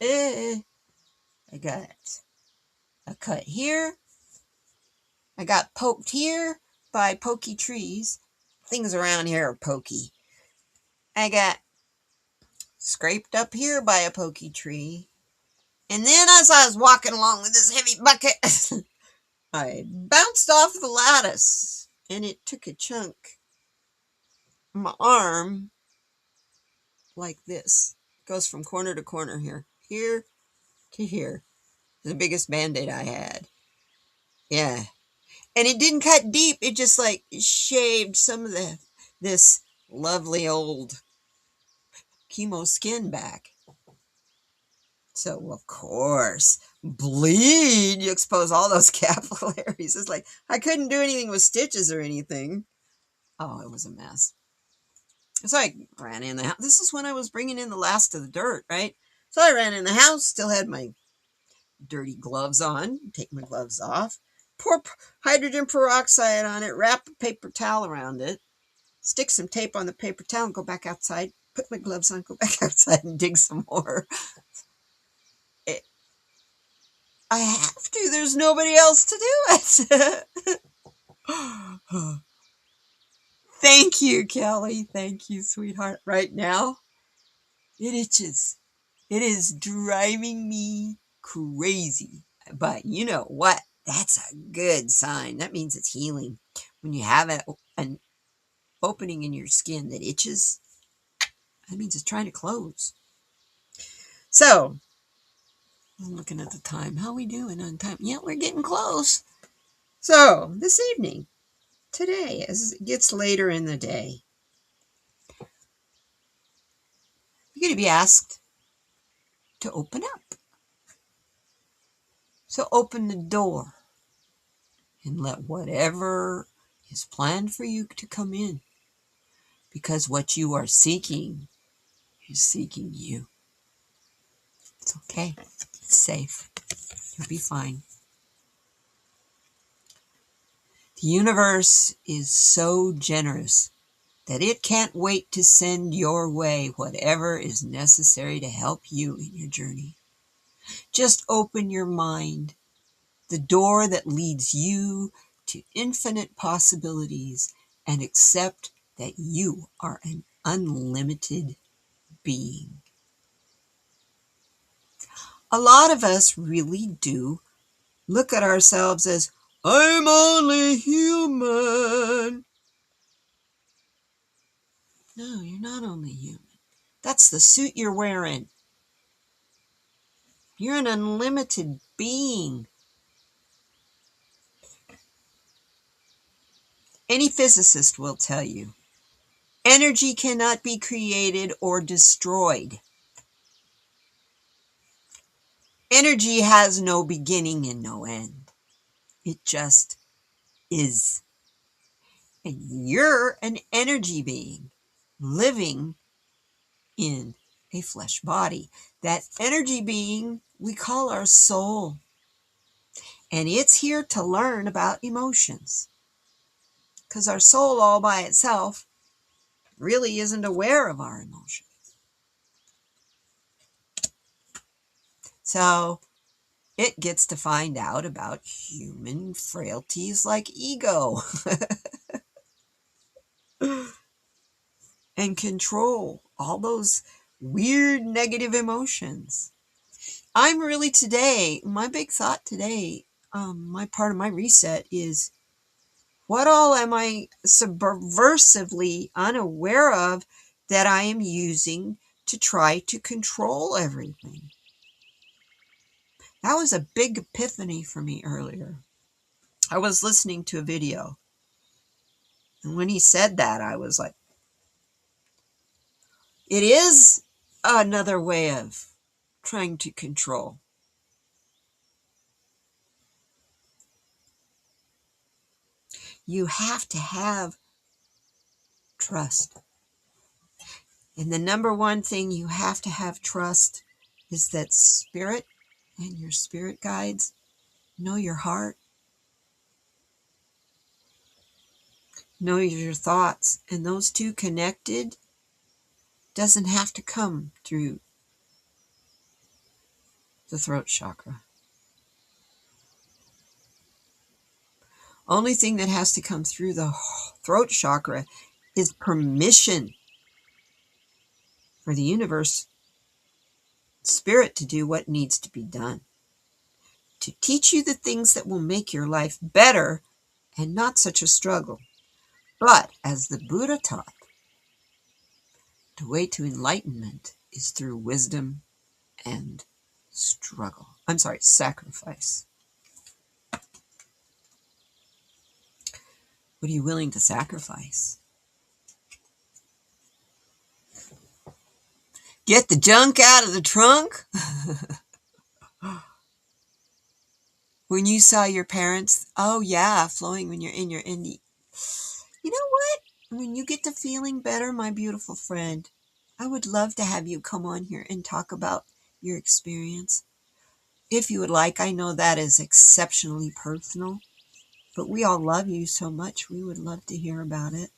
I got a cut here. I got poked here by pokey trees. Things around here are pokey. I got scraped up here by a pokey tree. And then as I was walking along with this heavy bucket, I bounced off the lattice. And it took a chunk of my arm like this. It goes from corner to corner here. Here to here. The biggest Band-Aid I had. Yeah. And it didn't cut deep. It just shaved some of this lovely old chemo skin back. So, of course, bleed. You expose all those capillaries. It's like, I couldn't do anything with stitches or anything. Oh, it was a mess. So I ran in the house. This is when I was bringing in the last of the dirt, right? So I ran in the house, still had my dirty gloves on, take my gloves off, pour hydrogen peroxide on it, wrap a paper towel around it, stick some tape on the paper towel and go back outside, put my gloves on, go back outside and dig some more. I have to. There's nobody else to do it. Thank you, Kelly. Thank you, sweetheart. Right now, it itches. It is driving me crazy. But you know what? That's a good sign. That means it's healing. When you have an opening in your skin that itches, That means it's trying to close. So, I'm looking at the time. How are we doing on time? Yeah, we're getting close. So, this evening, today, as it gets later in the day, you're going to be asked to open up. So, open the door and let whatever is planned for you to come in. Because what you are seeking is seeking you. It's okay. It's safe. You'll be fine. The universe is so generous that it can't wait to send your way whatever is necessary to help you in your journey. Just open your mind, the door that leads you to infinite possibilities, and accept that you are an unlimited being. A lot of us really do look at ourselves as, I'm only human. No, you're not only human. That's the suit you're wearing. You're an unlimited being. Any physicist will tell you, energy cannot be created or destroyed. Energy has no beginning and no end. It just is. And you're an energy being living in a flesh body. That energy being we call our soul. And it's here to learn about emotions. Because our soul all by itself really isn't aware of our emotions. So it gets to find out about human frailties like ego and control, all those weird negative emotions. I'm really today, my big thought today, my part of my reset is, what all am I subversively unaware of that I am using to try to control everything? That was a big epiphany for me earlier. I was listening to a video, and when he said that, I was like, it is another way of trying to control. You have to have trust. And the number one thing you have to have trust is that spirit and your spirit guides know your heart, know your thoughts, and those two connected doesn't have to come through the throat chakra. Only thing that has to come through the throat chakra is permission for the universe, spirit, to do what needs to be done. To teach you the things that will make your life better and not such a struggle. But as the Buddha taught, the way to enlightenment is through wisdom and sacrifice. What are you willing to sacrifice? Get the junk out of the trunk? When you saw your parents, oh yeah, flowing when you're in your indie. You know what? When you get to feeling better, my beautiful friend, I would love to have you come on here and talk about your experience. If you would like, I know that is exceptionally personal, but we all love you so much. We would love to hear about it.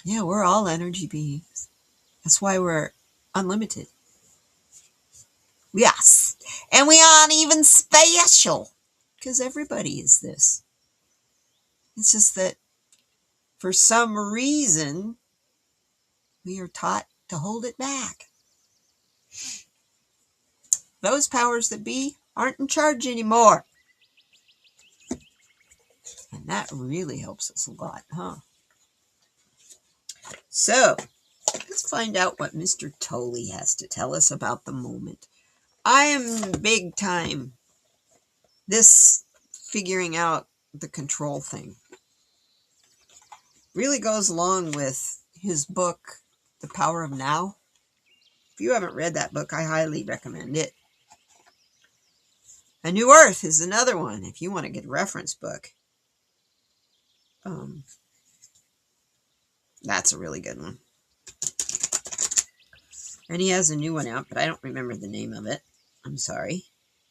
Yeah, we're all energy beings. That's why we're unlimited. Yes. And we aren't even special. Because everybody is this. It's just that for some reason, we are taught to hold it back. Those powers that be aren't in charge anymore. And that really helps us a lot, huh? So, Let's find out what Mr. Tolley has to tell us about the moment. I am big time. This figuring out the control thing really goes along with his book, The Power of Now. If you haven't read that book, I highly recommend it. A New Earth is another one, if you want to get a reference book. That's a really good one. And he has a new one out, but I don't remember the name of it. I'm sorry.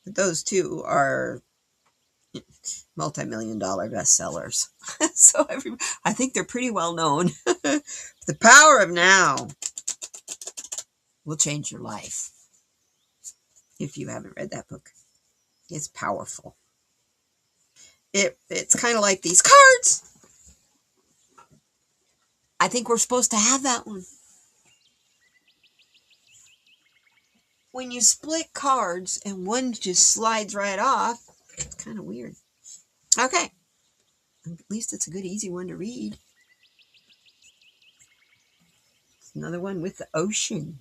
But those two are multi-million-dollar bestsellers. So I think they're pretty well known. The Power of Now will change your life if you haven't read that book. It's powerful. It's kind of like these cards. I think we're supposed to have that one. When you split cards and one just slides right off, it's kind of weird. Okay. At least it's a good, easy one to read. It's another one with the ocean.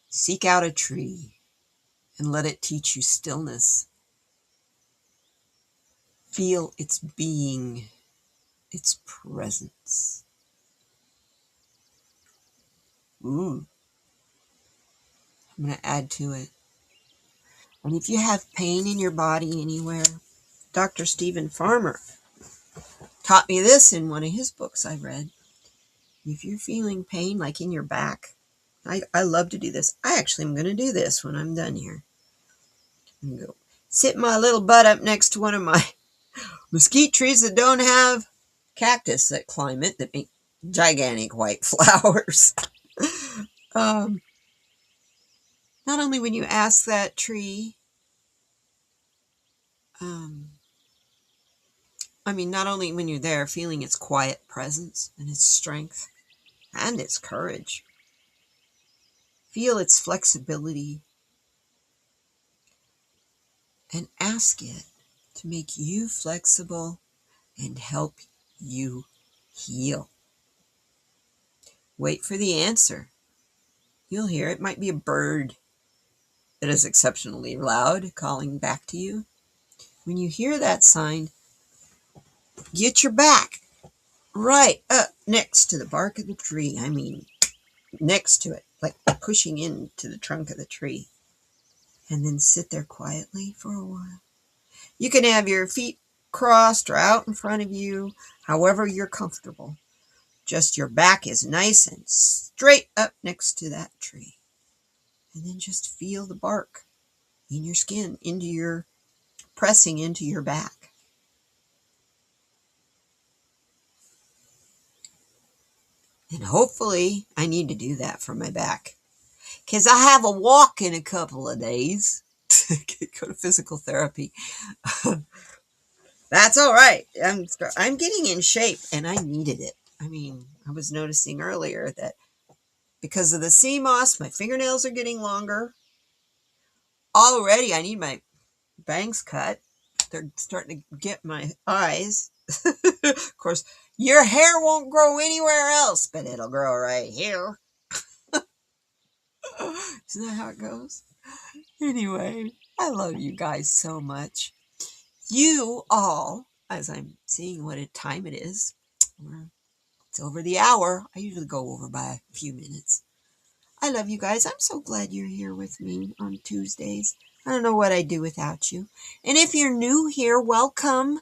Seek out a tree and let it teach you stillness. Feel its being, its presence. Ooh. I'm going to add to it. And if you have pain in your body anywhere, Dr. Stephen Farmer taught me this in one of his books I read. If you're feeling pain, like in your back, I love to do this. I actually am going to do this when I'm done here. I'm going to go sit my little butt up next to one of my mesquite trees that don't have cactus that climb it, that make gigantic white flowers. Not only when you ask that tree, not only when you're there feeling its quiet presence and its strength and its courage, feel its flexibility and ask it to make you flexible and help you heal. Wait for the answer. You'll hear it. Might be a bird that is exceptionally loud calling back to you. When you hear that sign, get your back right up next to the bark of the tree. Next to it, like pushing into the trunk of the tree. And then sit there quietly for a while. You can have your feet crossed or out in front of you, however you're comfortable. Just your back is nice and straight up next to that tree. And then just feel the bark in your skin, pressing into your back. And hopefully, I need to do that for my back. Because I have a walk in a couple of days to go to physical therapy. That's all right. I'm getting in shape, and I needed it. I was noticing earlier that because of the sea moss, my fingernails are getting longer. Already, I need my bangs cut. They're starting to get my eyes. Of course, your hair won't grow anywhere else, but it'll grow right here. Isn't that how it goes? Anyway, I love you guys so much. You all, as I'm seeing what time it is, it's over the hour. I usually go over by a few minutes. I love you guys. I'm so glad you're here with me on Tuesdays. I don't know what I'd do without you. And if you're new here, welcome.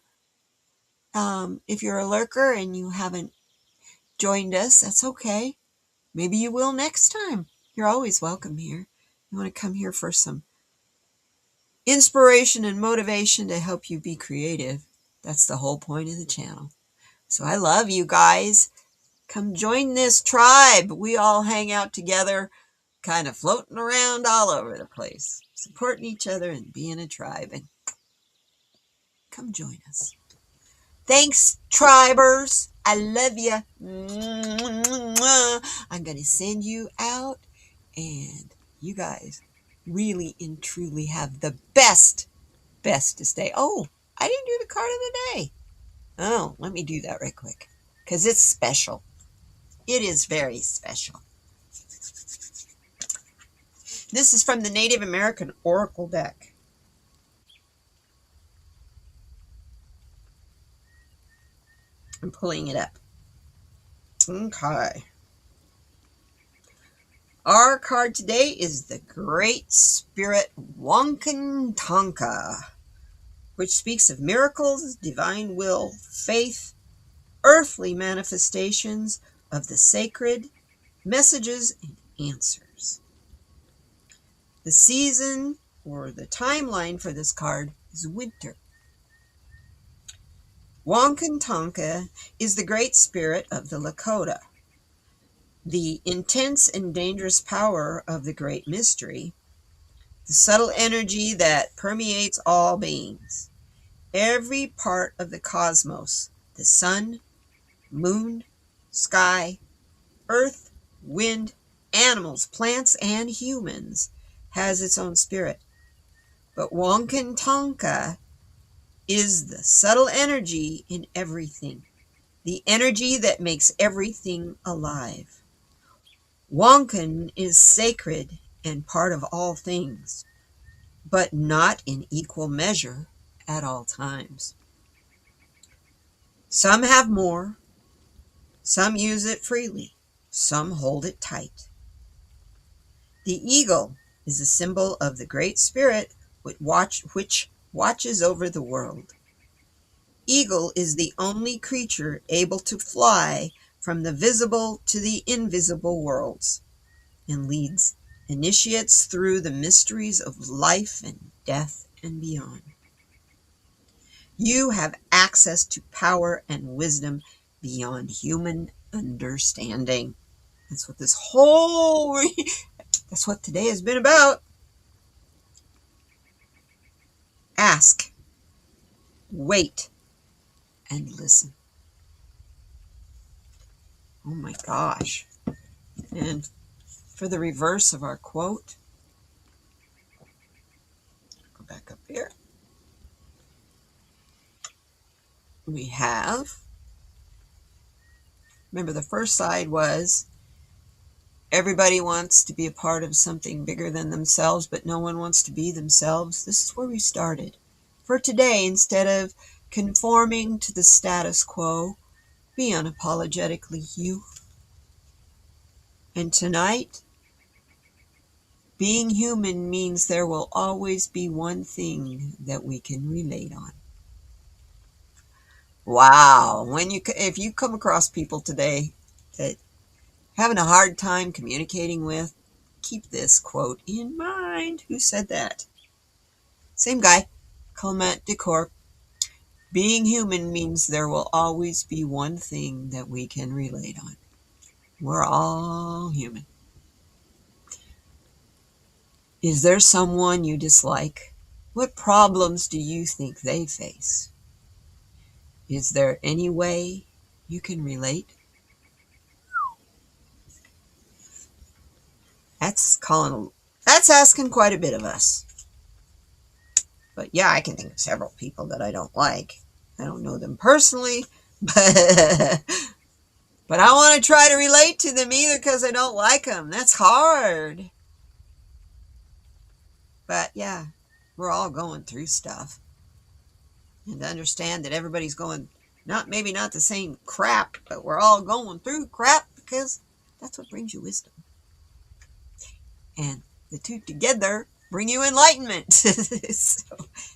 If you're a lurker and you haven't joined us, that's okay. Maybe you will next time. You're always welcome here. You want to come here for some inspiration and motivation to help you be creative. That's the whole point of the channel. So I love you guys. Come join this tribe. We all hang out together, kind of floating around all over the place, supporting each other and being a tribe. And come join us. Thanks, tribers. I love you. I'm going to send you out, and you guys really and truly have the bestest day. Oh, I didn't do the card of the day. Oh, let me do that right quick. Because it's special. It is very special. This is from the Native American Oracle deck. I'm pulling it up. Okay. Our card today is the Great Spirit Wonkan Tonka, which speaks of miracles, divine will, faith, earthly manifestations of the sacred, messages, and answers. The season or the timeline for this card is winter. Wonkan Tonka is the great spirit of the Lakota. The intense and dangerous power of the great mystery, the subtle energy that permeates all beings, every part of the cosmos, the sun, moon, sky, earth, wind, animals, plants, and humans, has its own spirit. But Wonkan Tonka is the subtle energy in everything, the energy that makes everything alive. Wonkan is sacred and part of all things, but not in equal measure at all times. Some have more, some use it freely, some hold it tight. The eagle is a symbol of the Great Spirit which watches over the world. Eagle is the only creature able to fly from the visible to the invisible worlds, and leads initiates through the mysteries of life and death and beyond. You have access to power and wisdom beyond human understanding. That's what that's what today has been about. Ask, wait, and listen. Oh my gosh. And for the reverse of our quote, go back up here. We have, remember the first side was, everybody wants to be a part of something bigger than themselves, but no one wants to be themselves. This is where we started. For today, instead of conforming to the status quo, be unapologetically you. And tonight, being human means there will always be one thing that we can relate on. Wow. If you come across people today that having a hard time communicating with, keep this quote in mind. Who said that? Same guy, Clement Decorp. Being human means there will always be one thing that we can relate on. We're all human. Is there someone you dislike? What problems do you think they face? Is there any way you can relate? That's asking quite a bit of us. But yeah, I can think of several people that I don't like. I don't know them personally, but I want to try to relate to them either because I don't like them. That's hard. But yeah, we're all going through stuff. And to understand that everybody's going, maybe not the same crap, but we're all going through crap because that's what brings you wisdom. And the two together bring you enlightenment. So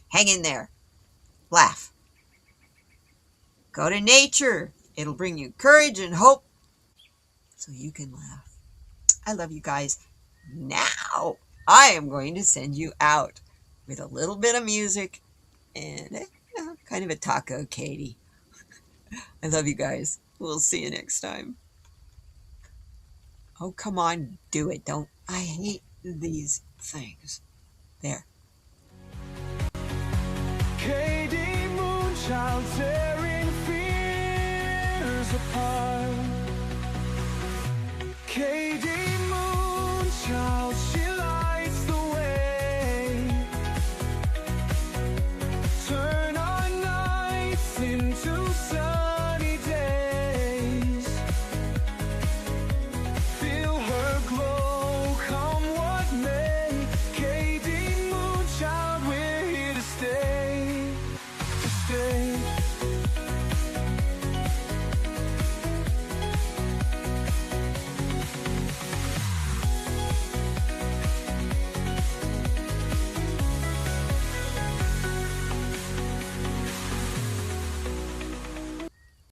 hang in there. Laugh. Go to nature. It'll bring you courage and hope so you can laugh. I love you guys. Now I am going to send you out with a little bit of music and kind of a taco, Katie. I love you guys. We'll see you next time. Oh, come on, do it. I hate these things. There. Katie Moonchild tearing fears apart.